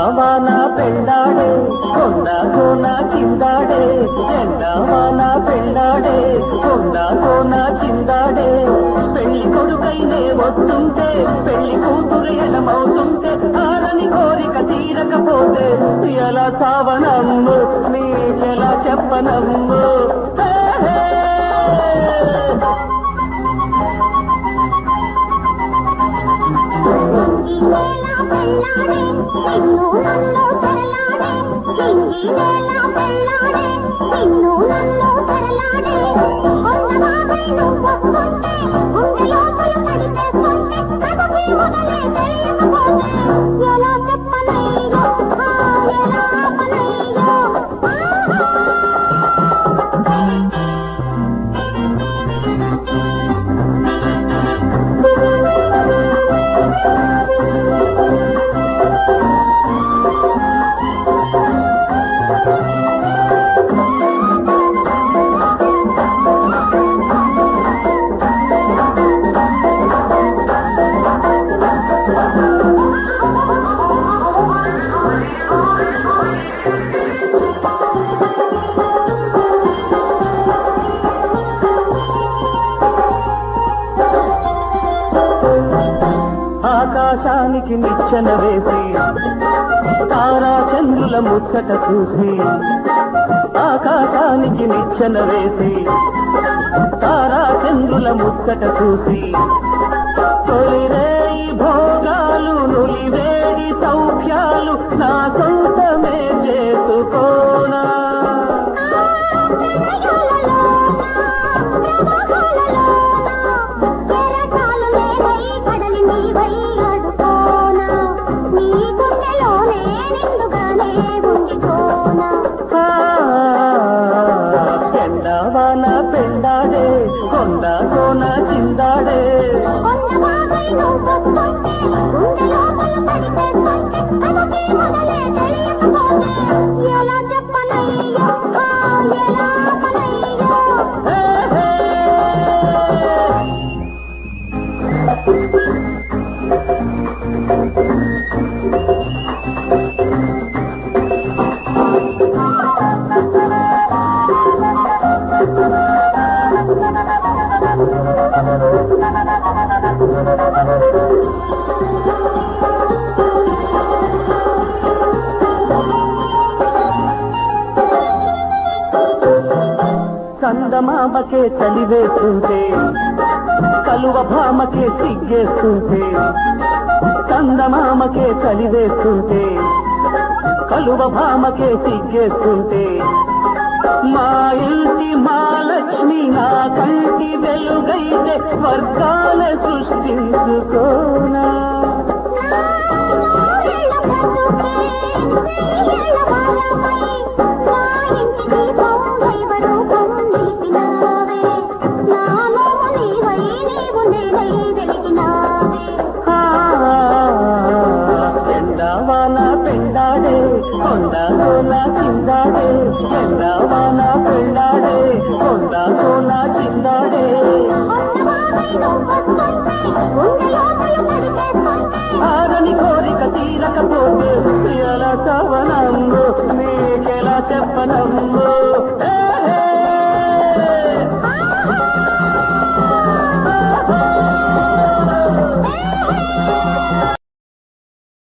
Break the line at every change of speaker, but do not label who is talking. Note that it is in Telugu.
ఎండావాన పెళ్ళాడే కొండ కోన చిందాడే ఎండావాన పెళ్ళాడే కొండ కోన చిందాడే పెళ్లి కొడుకైనే వస్తుంటే పెళ్లి కూతురు ఎడమవుతుంటే ఆరని కోరిక తీరకపోతే ఎలా సావనమ్ము నీకెలా చెప్పనమ్ము ఆకాశానికి నిచ్చెన వేసి తారా చంద్రుల ముచ్చట చూసి ఆకాశానికి నిచ్చెన వేసి తారా చంద్రుల ముచ్చట చూసి తొలిరేయి భోగాలు నులివేడి సౌఖ్యాలు నా సొంతమే చేసుకోనా ఎండావాన పెళ్ళాడే కొండ కోన చిందాడే చందమామకే చలివేస్తుంటే కలువ భామకే సిగ్గేస్తుంటే చందమామకే చలివేస్తుంటే కలువ భామకే సిగ్గేస్తుంటే మా ఇంటి మహాలక్ష్మి నా కంటి వెలుగైతే స్వర్గాల సృష్టించుకోనా ఎండావాన పెళ్ళాడే కొండ కోన చిందాడే ఎండావాన పెళ్ళాడే కొండ కోన చిందాడే ఆరని కోరిక తీరకపోతే ఎలా సవనమ్ము నీకెలా చెప్పనమ్ము